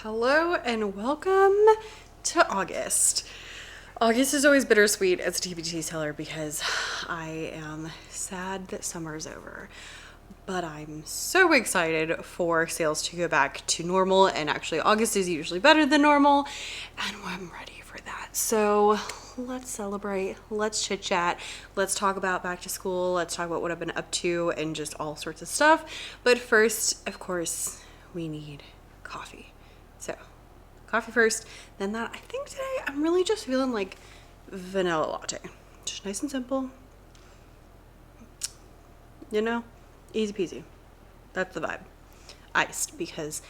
Hello and welcome to August. August is always bittersweet as a TPT seller because I am sad that summer's over. But I'm so excited for sales to go back to normal, and actually August is usually better than normal, and I'm ready for that. So let's celebrate, let's chit chat, let's talk about back to school, let's talk about what I've been up to and just all sorts of stuff. But first, of course, we need coffee. So coffee first, then that. I think today I'm really just feeling like vanilla latte. Just nice and simple. You know, easy peasy. That's the vibe. Iced because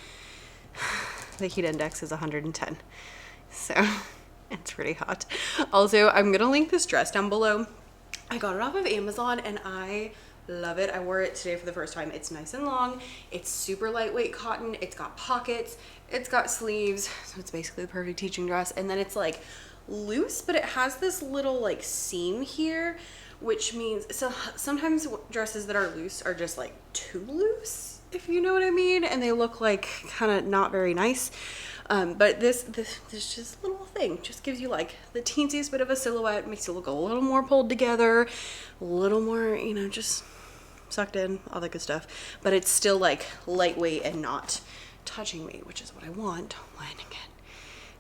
the heat index is 110. So it's pretty hot. Also, I'm going to link this dress down below. I got it off of Amazon and I love it. I wore it today for the first time. It's nice and long. It's super lightweight cotton. It's got pockets. It's got sleeves. So it's basically the perfect teaching dress. And then it's like loose, but it has this little like seam here, which means, so sometimes dresses that are loose are just like too loose, if you know what I mean. And they look like kind of not very nice. But this just little thing just gives you like the teensiest bit of a silhouette, makes you look a little more pulled together, a little more, you know, just sucked in, all that good stuff. But it's still like lightweight and not touching me, which is what I want when, again,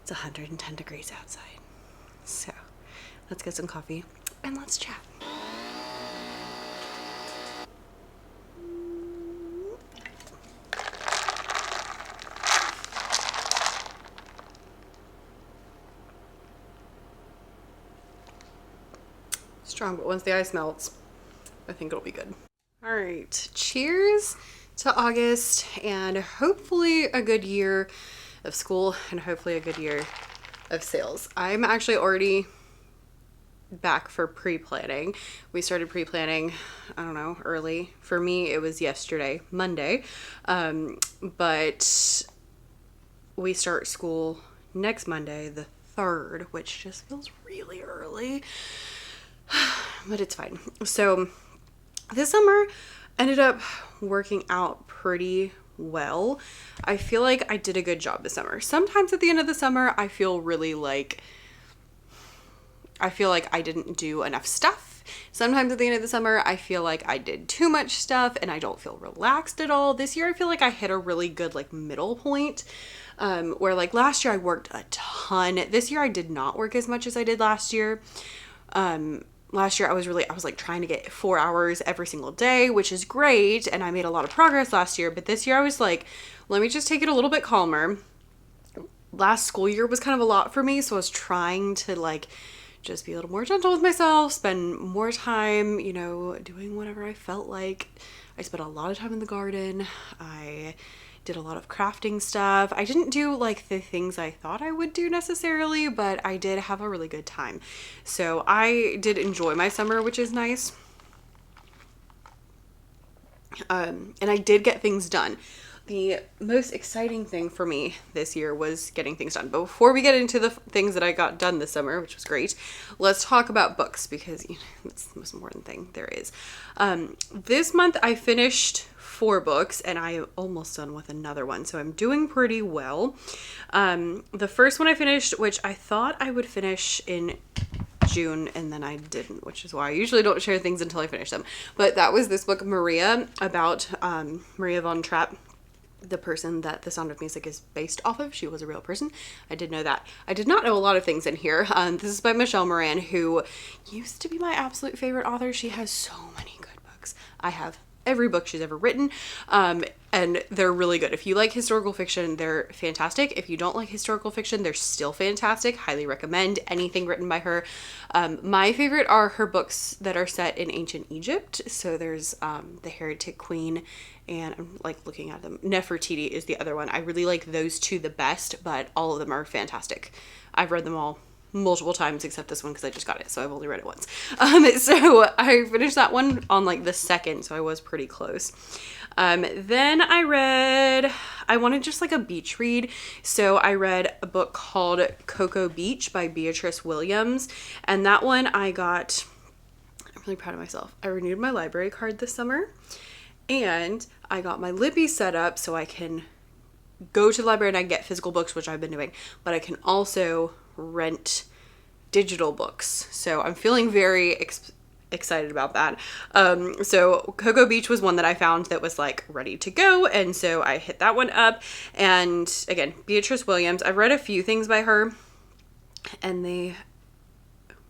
it's 110 degrees outside. So let's get some coffee and let's chat. Strong, but once the ice melts, I think it'll be good. All right, cheers to August and hopefully a good year of school and hopefully a good year of sales. I'm actually already back for pre-planning. We started pre-planning, I don't know, early. For me, it was yesterday, Monday, but we start school next Monday, the 3rd, which just feels really early. But it's fine. So this summer ended up working out pretty well. I feel like I did a good job this summer. Sometimes at the end of the summer, I feel like I didn't do enough stuff. Sometimes at the end of the summer, I feel like I did too much stuff and I don't feel relaxed at all. This year, I feel like I hit a really good like middle point. Where like last year I worked a ton. This year I did not work as much as I did last year. Last year I was like trying to get 4 hours every single day, which is great. And I made a lot of progress last year, but this year I was like, let me just take it a little bit calmer. Last school year was kind of a lot for me. So I was trying to like just be a little more gentle with myself, spend more time, you know, doing whatever I felt like. I spent a lot of time in the garden. I did a lot of crafting stuff. I didn't do like the things I thought I would do necessarily, but I did have a really good time. So I did enjoy my summer, which is nice. And I did get things done. The most exciting thing for me this year was getting things done. But before we get into the things that I got done this summer, which was great, let's talk about books because you know, that's the most important thing there is. This month I finished 4 books and I am almost done with another one. So I'm doing pretty well. The first one I finished, which I thought I would finish in June and then I didn't, which is why I usually don't share things until I finish them. But that was this book, Maria, about Maria von Trapp, the person that The Sound of Music is based off of. She was a real person. I did know that. I did not know a lot of things in here. This is by Michelle Moran, who used to be my absolute favorite author. She has so many good books. I have every book she's ever written, and they're really good. If you like historical fiction, they're fantastic. If you don't like historical fiction, they're still fantastic. Highly recommend anything written by her. My favorite are her books that are set in ancient Egypt. So there's The Heretic Queen, and I'm like looking at them. Nefertiti is the other one. I really like those two the best, but all of them are fantastic. I've read them all multiple times except this one because I just got it, so I've only read it once. So I finished that one on like the 2nd, so I was pretty close. Then I wanted just like a beach read, so I read a book called Cocoa Beach by Beatrice Williams, and that one I'm really proud of myself. I renewed my library card this summer, and I got my Libby set up so I can go to the library and I get physical books, which I've been doing, but I can also rent digital books. So I'm feeling very excited about that. So Cocoa Beach was one that I found that was like ready to go, and so I hit that one up. And again, Beatrice Williams, I've read a few things by her, and they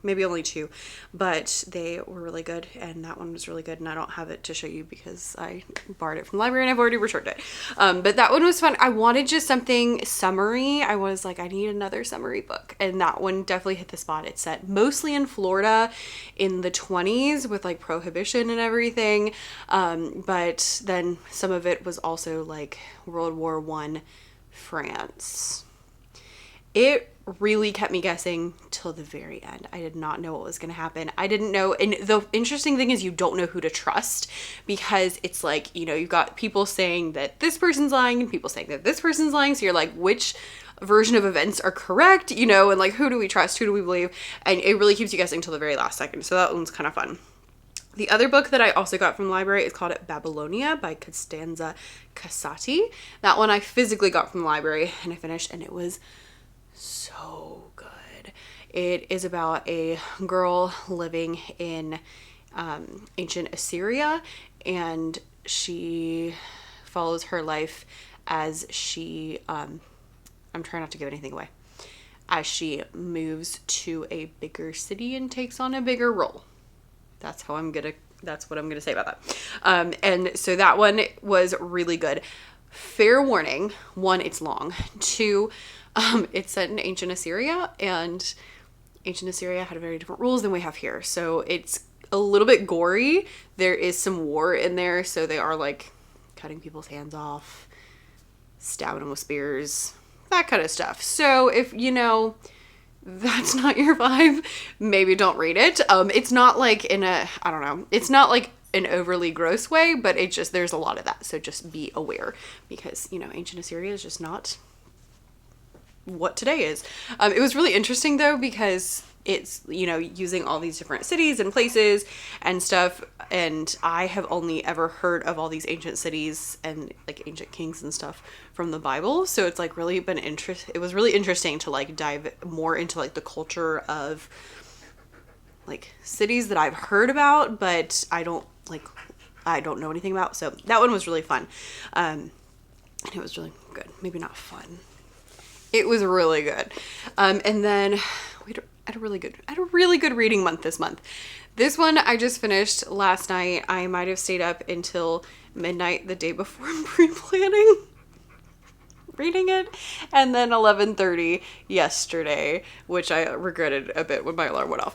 maybe only two, but they were really good, and that one was really good, and I don't have it to show you because I borrowed it from the library and I've already returned it. But that one was fun. I wanted just something summery. I was like, I need another summery book, and that one definitely hit the spot. It's set mostly in Florida in the 20s with like prohibition and everything, but then some of it was also like World War I France. It really kept me guessing till the very end. I did not know what was going to happen. I didn't know. And the interesting thing is you don't know who to trust, because it's like, you know, you've got people saying that this person's lying and people saying that this person's lying. So you're like, which version of events are correct, you know, and like, who do we trust? Who do we believe? And it really keeps you guessing till the very last second. So that one's kind of fun. The other book that I also got from the library is called Babylonia by Costanza Casati. That one I physically got from the library and I finished, and it was so good. It is about a girl living in ancient Assyria, and she follows her life as she I'm trying not to give anything away, as she moves to a bigger city and takes on a bigger role. That's what I'm gonna say about that. And so that one was really good. Fair warning, 1, it's long. 2, it's set in ancient Assyria, and ancient Assyria had very different rules than we have here. So it's a little bit gory. There is some war in there. So they are like cutting people's hands off, stabbing them with spears, that kind of stuff. So if, you know, that's not your vibe, maybe don't read it. It's not like it's not like an overly gross way, but it just, there's a lot of that. So just be aware, because, you know, ancient Assyria is just not what today is. It was really interesting though, because it's, you know, using all these different cities and places and stuff, and I have only ever heard of all these ancient cities and like ancient kings and stuff from the Bible. So it's like really been it was really interesting to like dive more into like the culture of like cities that I've heard about, but I don't know anything about. So that one was really fun. And it was really good. Maybe not fun. It was really good. And then I had a really good reading month this month. This one I just finished last night. I might have stayed up until midnight the day before pre-planning reading it, and then 11:30 yesterday, which I regretted a bit when my alarm went off.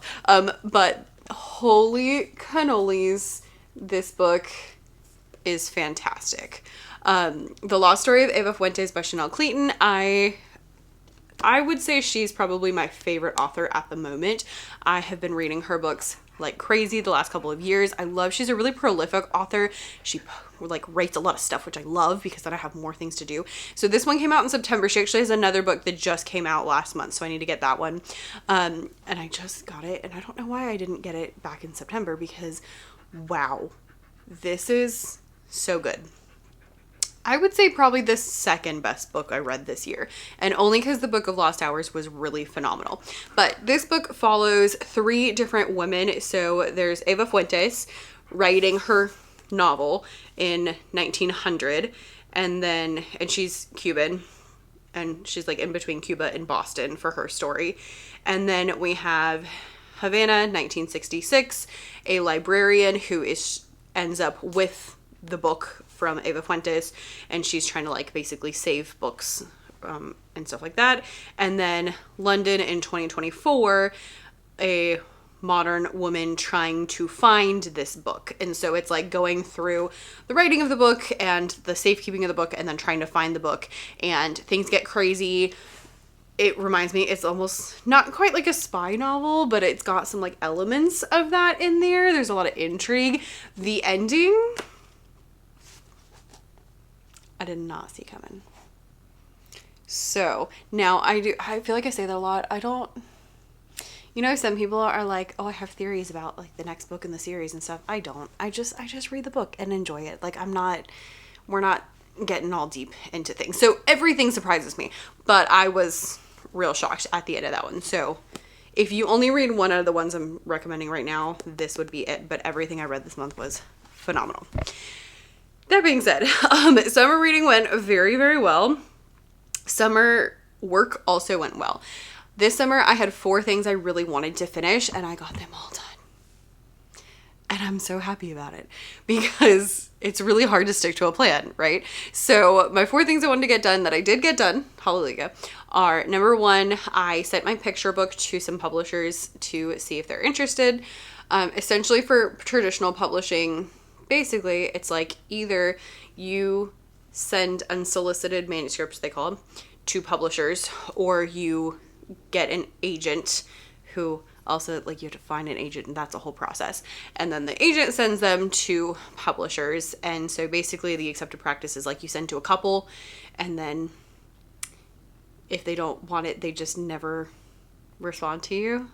But holy cannolis, this book is fantastic. The Lost Story of Eva Fuentes by Chanel Clayton. I would say she's probably my favorite author at the moment. I have been reading her books like crazy the last couple of years. She's a really prolific author. She like writes a lot of stuff, which I love because then I have more things to do. So this one came out in September. She actually has another book that just came out last month, so I need to get that one. And I just got it, and I don't know why I didn't get it back in September, because wow, this is so good. I would say probably the second best book I read this year, and only because the Book of Lost Hours was really phenomenal. But this book follows 3 different women. So there's Eva Fuentes writing her novel in 1900, and she's Cuban, and she's like in between Cuba and Boston for her story. And then we have Havana, 1966, a librarian who ends up with the book from Eva Fuentes, and she's trying to like basically save books and stuff like that. And then London in 2024, a modern woman trying to find this book. And so it's like going through the writing of the book and the safekeeping of the book, and then trying to find the book, and things get crazy. It reminds me, it's almost not quite like a spy novel, but it's got some like elements of that in there. There's a lot of intrigue. The ending, I did not see coming. So now I feel like I say that a lot. I don't, you know, some people are like, oh, I have theories about like the next book in the series and stuff. I don't. I just read the book and enjoy it. Like we're not getting all deep into things. So everything surprises me, but I was real shocked at the end of that one. So if you only read one out of the ones I'm recommending right now, this would be it. But everything I read this month was phenomenal. That being said, summer reading went very, very well. Summer work also went well. This summer I had 4 things I really wanted to finish and I got them all done. And I'm so happy about it because it's really hard to stick to a plan, right? So my 4 things I wanted to get done that I did get done, hallelujah, are number 1, I sent my picture book to some publishers to see if they're interested. Essentially for traditional publishing, basically it's like either you send unsolicited manuscripts, they call them, to publishers, or you get an agent who also, like, you have to find an agent and that's a whole process. And then the agent sends them to publishers. And so basically the accepted practice is like you send to a couple and then if they don't want it, they just never respond to you.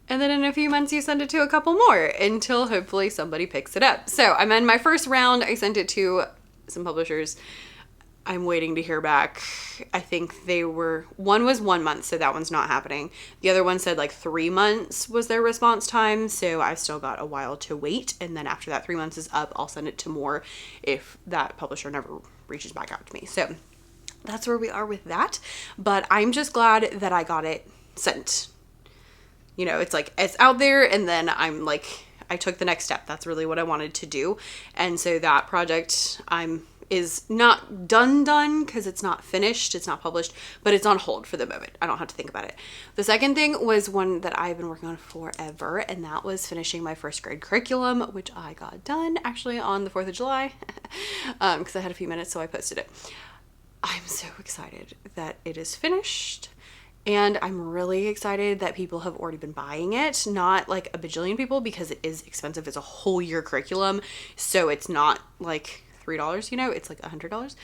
And then in a few months you send it to a couple more until hopefully somebody picks it up. So I'm in my first round. I sent it to some publishers. I'm waiting to hear back. I think one was 1 month, so that one's not happening. The other one said like 3 months was their response time, so I've still got a while to wait. And then after that 3 months is up, I'll send it to more if that publisher never reaches back out to me. So that's where we are with that. But I'm just glad that I got it sent. You know, it's like, it's out there, and then I'm like, I took the next step. That's really what I wanted to do. And so that project is not done because it's not finished, it's not published, but it's on hold for the moment. I don't have to think about it. The second thing was one that I've been working on forever, and that was finishing my first grade curriculum, which I got done actually on the 4th of July because I had a few minutes, so I posted it. I'm so excited that it is finished. And I'm really excited that people have already been buying it. Not like a bajillion people because it is expensive. It's a whole year curriculum. So it's not like $3, you know, it's like $100.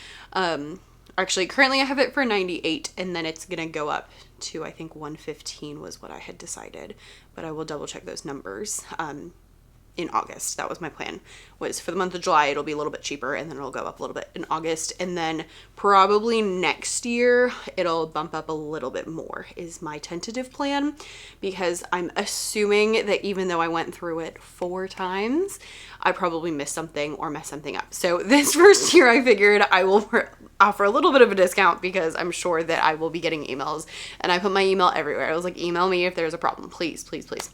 Actually, currently I have it for $98 and then it's going to go up to, I think $115 was what I had decided. But I will double check those numbers. In August. That was my plan, was for the month of July it'll be a little bit cheaper and then it'll go up a little bit in August, and then probably next year it'll bump up a little bit more is my tentative plan, because I'm assuming that even though I went through it 4 times, I probably missed something or messed something up. So this first year I figured I will offer a little bit of a discount because I'm sure that I will be getting emails, and I put my email everywhere. I was like, email me if there's a problem, please, please, please.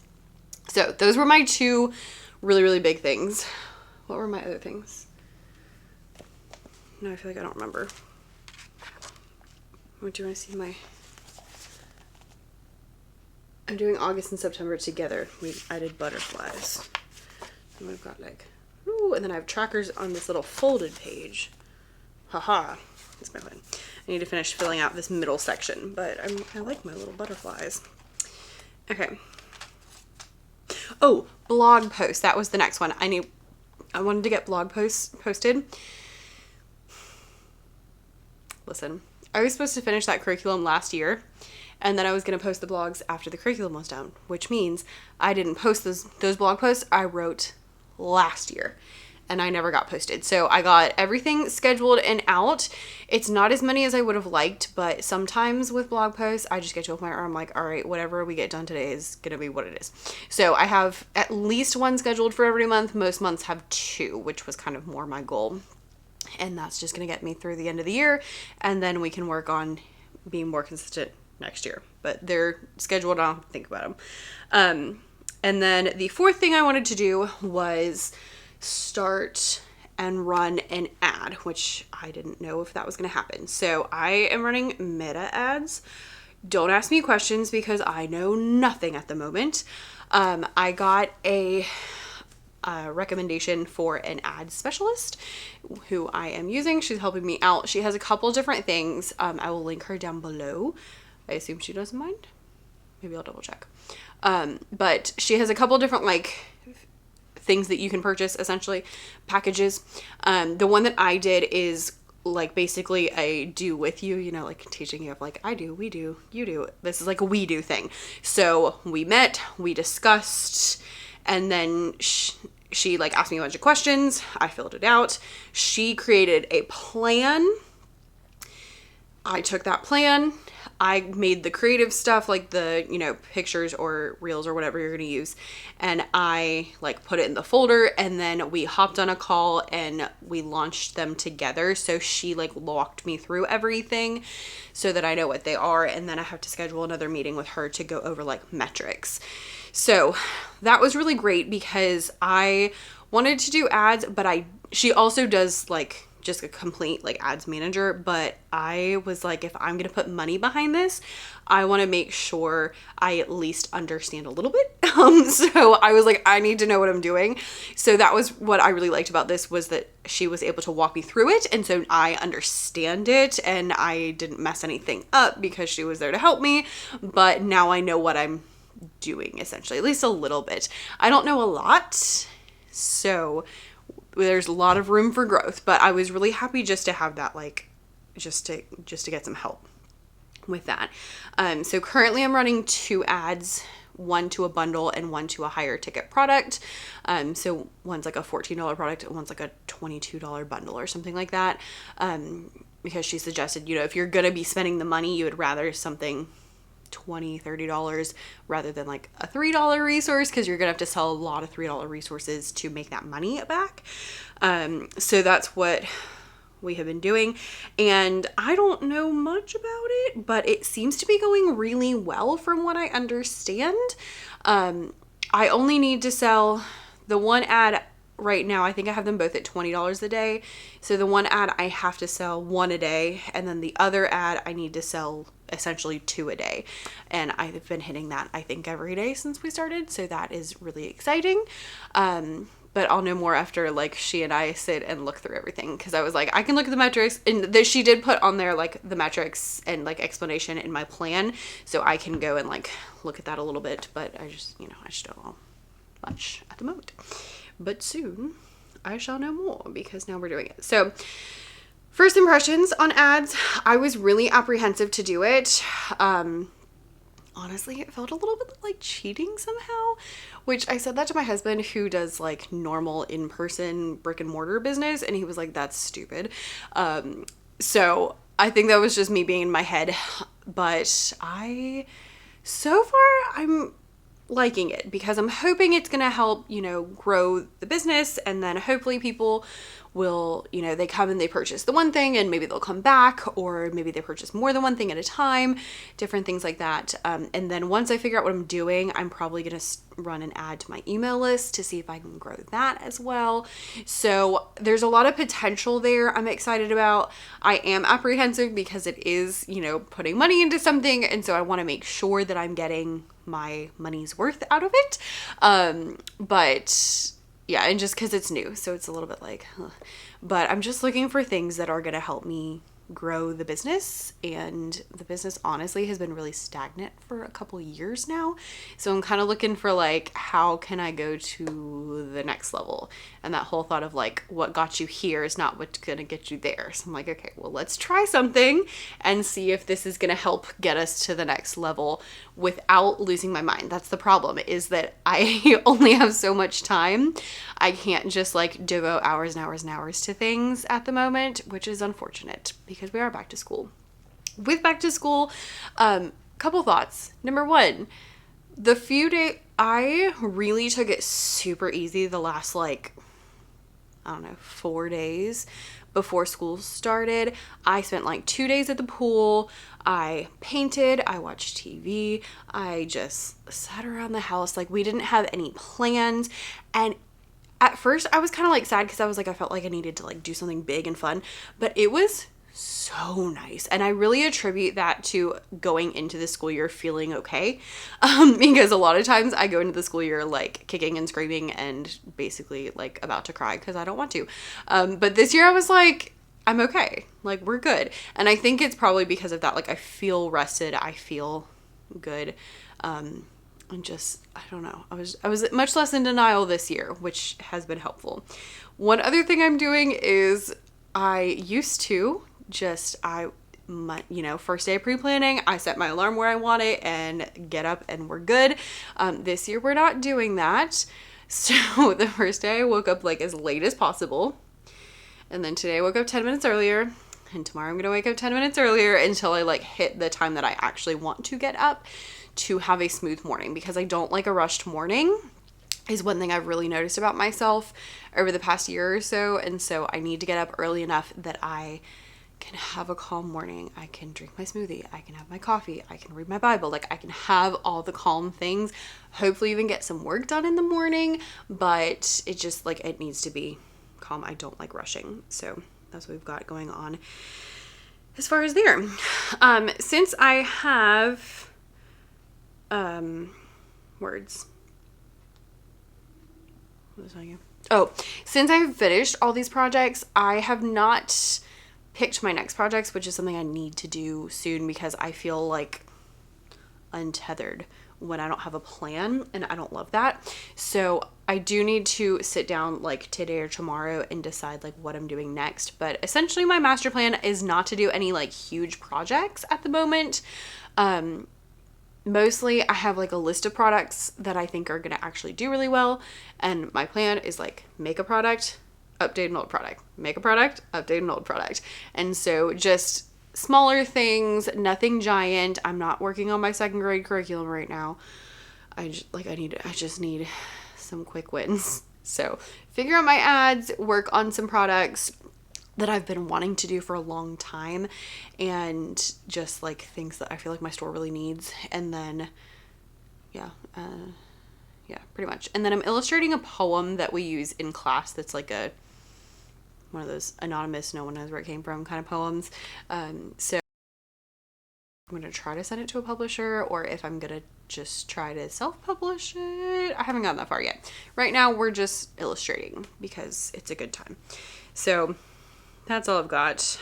So those were my 2 really, really big things. What were my other things? No, I feel like I don't remember. What do you want to see I'm doing August and September together. I did butterflies. And we've got like, ooh, and then I have trackers on this little folded page. Haha, that's my plan. I need to finish filling out this middle section, but I like my little butterflies. Okay. Oh, blog posts. That was the next one. I wanted to get blog posts posted. Listen, I was supposed to finish that curriculum last year, and then I was going to post the blogs after the curriculum was done, which means I didn't post those blog posts I wrote last year, and I never got posted. So I got everything scheduled and out. It's not as many as I would have liked, but sometimes with blog posts, I just get to a point where I'm like, all right, whatever we get done today is going to be what it is. So I have at least 1 scheduled for every month. Most months have 2, which was kind of more my goal. And that's just going to get me through the end of the year. And then we can work on being more consistent next year. But they're scheduled. I don't have to think about them. And then the 4th thing I wanted to do was start and run an ad, which I didn't know if that was going to happen. So I am running Meta ads. Don't ask me questions because I know nothing at the moment. I got a recommendation for an ad specialist who I am using. She's helping me out. She has a couple different things. I will link her down below. I assume she doesn't mind. Maybe I'll double check. But she has a couple different like things that you can purchase, essentially packages. The one that I did is like basically a do with you, you know, like teaching you of like I do, we do, you do. This is like a we do thing. So we met, we discussed, and then she like asked me a bunch of questions. I filled it out. She created a plan. I took that plan. I made the creative stuff, like the, you know, pictures or reels or whatever you're going to use. And I like put it in the folder, and then we hopped on a call and we launched them together. So she like walked me through everything so that I know what they are. And then I have to schedule another meeting with her to go over like metrics. So that was really great because I wanted to do ads, but she also does like just a complete like ads manager, but I was like, if I'm going to put money behind this, I want to make sure I at least understand a little bit. So I was like, I need to know what I'm doing. So that was what I really liked about this, was that she was able to walk me through it. And so I understand it and I didn't mess anything up because she was there to help me. But now I know what I'm doing, essentially, at least a little bit. I don't know a lot, so there's a lot of room for growth, but I was really happy just to have that, like, just to get some help with that. So currently I'm running 2 ads, one to a bundle and one to a higher ticket product. So one's like a $14 product and one's like a $22 bundle or something like that. Because she suggested, you know, if you're going to be spending the money, you would rather something $20-$30 rather than like a $3 resource, because you're gonna have to sell a lot of $3 resources to make that money back. So that's what we have been doing, and I don't know much about it, but it seems to be going really well from what I understand. I only need to sell the one ad right now. I think I have them both at $20 a day. So the one ad I have to sell 1 a day, and then the other ad I need to sell essentially 2 a day. And I've been hitting that, I think, every day since we started. So that is really exciting. But I'll know more after like she and I sit and look through everything, because I was like, I can look at the metrics, and she did put on there like the metrics and like explanation in my plan, so I can go and like look at that a little bit. But I just don't know much at the moment. But soon I shall know more, because now we're doing it. So first impressions on ads, I was really apprehensive to do it. Honestly, it felt a little bit like cheating somehow, which I said that to my husband, who does like normal in-person brick and mortar business, and he was like, that's stupid. So I think that was just me being in my head, but so far I'm liking it, because I'm hoping it's going to help, you know, grow the business, and then hopefully people will, you know, they come and they purchase the one thing and maybe they'll come back, or maybe they purchase more than one thing at a time, different things like that. And then once I figure out what I'm doing, I'm probably going to run an ad to my email list to see if I can grow that as well. So there's a lot of potential there I'm excited about. I am apprehensive because it is, you know, putting money into something, and so I want to make sure that I'm getting my money's worth out of it. But yeah, and just because it's new, so it's a little bit like, but I'm just looking for things that are going to help me grow the business. And the business honestly has been really stagnant for a couple years now, so I'm kind of looking for like, how can I go to the next level? And that whole thought of like, what got you here is not what's gonna get you there. So I'm like, okay, well, let's try something and see if this is gonna help get us to the next level without losing my mind. That's the problem, is that I only have so much time. I can't just like devote hours and hours and hours to things at the moment, which is unfortunate because we are back to school. With back to school, couple thoughts. Number one, the few days, I really took it super easy the last like, I don't know, 4 days before school started. I spent like 2 days at the pool. I painted, I watched TV, I just sat around the house. Like, we didn't have any plans. And at first I was kind of like sad, because I was like, I felt like I needed to like do something big and fun, but it was so nice. And I really attribute that to going into the school year feeling okay. Because a lot of times I go into the school year like kicking and screaming and basically like about to cry because I don't want to. But this year I was like, I'm okay. Like, we're good. And I think it's probably because of that. Like, I feel rested. I feel good. And just, I don't know. I was much less in denial this year, which has been helpful. One other thing I'm doing is I used to just, first day of pre-planning, I set my alarm where I want it and get up and we're good. This year we're not doing that. So the first day I woke up like as late as possible. And then today I woke up 10 minutes earlier. And tomorrow I'm going to wake up 10 minutes earlier until I like hit the time that I actually want to get up to have a smooth morning, because I don't like a rushed morning is one thing I've really noticed about myself over the past year or so. And so I need to get up early enough that I can have a calm morning. I can drink my smoothie. I can have my coffee. I can read my Bible. Like I can have all the calm things, hopefully even get some work done in the morning, but it just like, it needs to be calm. I don't like rushing. So that's what we've got going on as far as there. Since I have, words, what was I saying? Oh, since I've finished all these projects, I have not picked my next projects, which is something I need to do soon because I feel like untethered when I don't have a plan, and I don't love that. So I do need to sit down like today or tomorrow and decide like what I'm doing next. But essentially my master plan is not to do any like huge projects at the moment. Mostly I have like a list of products that I think are going to actually do really well. And my plan is like make a product, update an old product, make a product, update an old product. And so just smaller things, nothing giant. I'm not working on my second grade curriculum right now. I just need some quick wins. So figure out my ads, work on some products that I've been wanting to do for a long time, and just like things that I feel like my store really needs. And then yeah, pretty much. And then I'm illustrating a poem that we use in class that's like one of those anonymous, no one knows where it came from kind of poems. So I'm going to try to send it to a publisher, or if I'm going to just try to self-publish it. I haven't gotten that far yet. Right now we're just illustrating because it's a good time. So that's all I've got.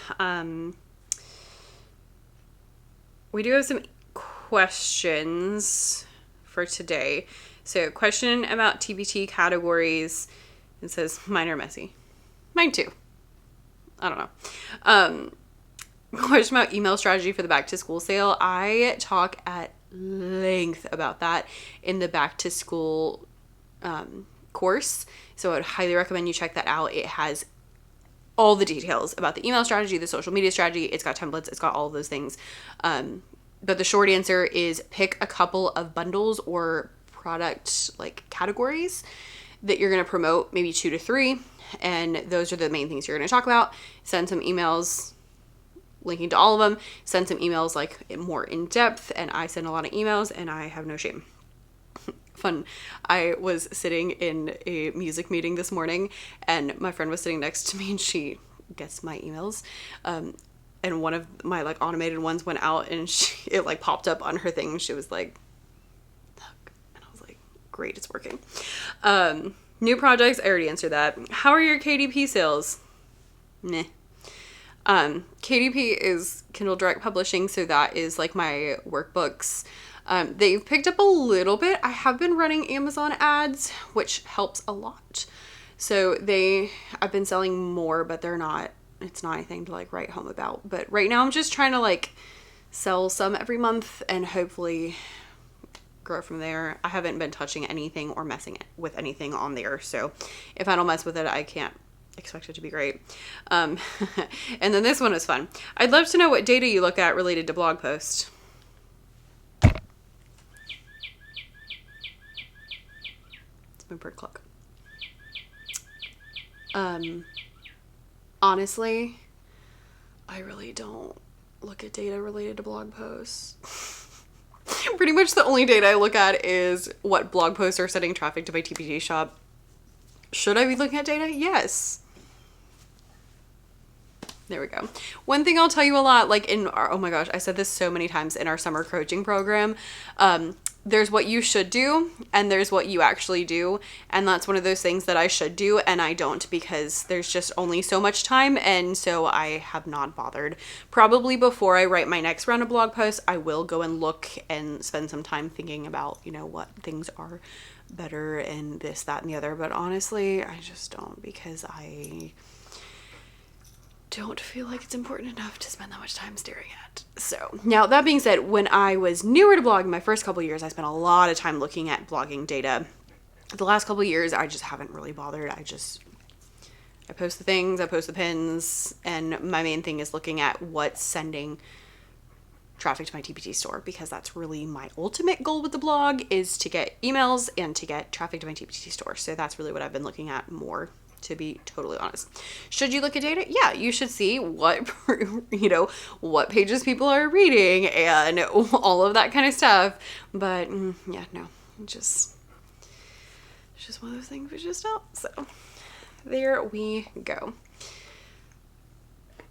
We do have some questions for today. So question about TBT categories. It says mine are messy. Mine too. I don't know. Question about email strategy for the back to school sale. I talk at length about that in the back to school course. So I would highly recommend you check that out. It has all the details about the email strategy, the social media strategy. It's got templates. It's got all of those things. But the short answer is pick a couple of bundles or product like categories that you're going to promote, maybe 2 to 3. And those are the main things you're going to talk about. Send some emails linking to all of them. Send some emails like more in depth. And I send a lot of emails and I have no shame. Fun. I was sitting in a music meeting this morning and my friend was sitting next to me and she gets my emails. And one of my like automated ones went out and it like popped up on her thing. And she was like, look. And I was like, great, it's working. New projects, I already answered that. How are your KDP sales? Meh. KDP is Kindle Direct Publishing, so that is like my workbooks. They've picked up a little bit. I have been running Amazon ads, which helps a lot. So I've been selling more, but it's not anything to like write home about. But right now I'm just trying to like sell some every month and hopefully grow from there. I haven't been touching anything or messing with anything on there. So if I don't mess with it, I can't expect it to be great. And then this one is fun. I'd love to know what data you look at related to blog posts. It's my bird clock. Honestly, I really don't look at data related to blog posts. Pretty much the only data I look at is what blog posts are sending traffic to my TPT shop. Should I be looking at data? Yes. There we go. One thing I'll tell you a lot, like in our, oh my gosh, I said this so many times in our summer coaching program. There's what you should do and there's what you actually do. And that's one of those things that I should do and I don't, because there's just only so much time. And so I have not bothered. Probably before I write my next round of blog posts, I will go and look and spend some time thinking about, what things are better and this, that, and the other. But honestly, I just don't, because I don't feel like it's important enough to spend that much time staring at. So now that being said, when I was newer to blogging, my first couple years, I spent a lot of time looking at blogging data the last couple of years, I just haven't really bothered. I post the things, I post the pins, and my main thing is looking at what's sending traffic to my TPT store, because that's really my ultimate goal with the blog, is to get emails and to get traffic to my TPT store. So that's really what I've been looking at more, to be totally honest. Should you look at data? Yeah, you should see what, what pages people are reading and all of that kind of stuff. But yeah, no, it's just one of those things we just don't. So there we go.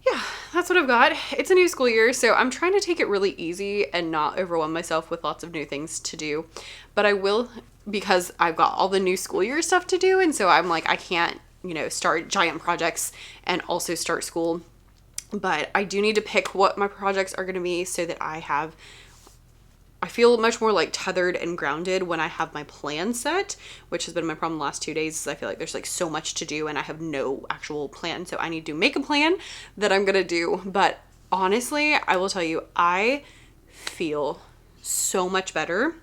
Yeah, that's what I've got. It's a new school year, so I'm trying to take it really easy and not overwhelm myself with lots of new things to do. But I will, because I've got all the new school year stuff to do, and so I'm like, I can't, start giant projects and also start school. But I do need to pick what my projects are going to be so that I feel much more like tethered and grounded when I have my plan set, which has been my problem the last 2 days. Is I feel like there's like so much to do and I have no actual plan. So I need to make a plan that I'm going to do. But honestly, I will tell you, I feel so much better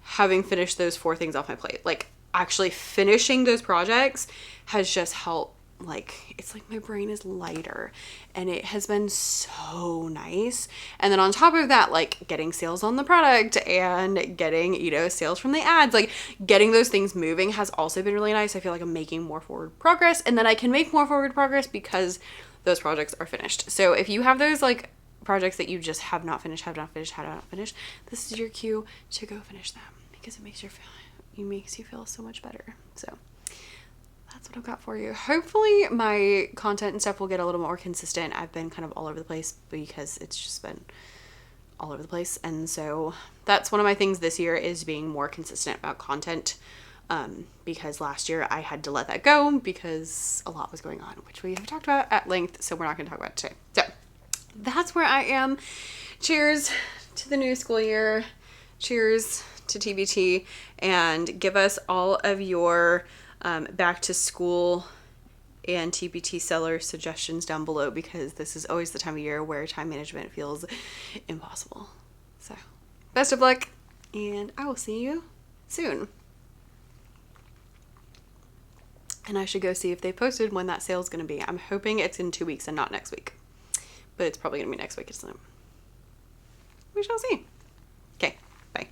having finished those 4 things off my plate. Like, actually finishing those projects has just helped. Like, it's like my brain is lighter, and it has been so nice. And then on top of that, like getting sales on the product and getting, sales from the ads, like getting those things moving has also been really nice. I feel like I'm making more forward progress, and then I can make more forward progress because those projects are finished. So if you have those like projects that you just have not finished, this is your cue to go finish them, because it makes you feel so much better. So that's what I've got for you. Hopefully my content and stuff will get a little more consistent. I've been kind of all over the place because it's just been all over the place. And so that's one of my things this year, is being more consistent about content. Because last year I had to let that go because a lot was going on, which we have talked about at length. So we're not going to talk about it today. So that's where I am. Cheers to the new school year. Cheers to TBT, and give us all of your back to school and TPT seller suggestions down below, because this is always the time of year where time management feels impossible. So best of luck, and I will see you soon. And I should go see if they posted when that sale is going to be. I'm hoping it's in 2 weeks and not next week, but it's probably going to be next week, isn't it? We shall see. Okay, bye.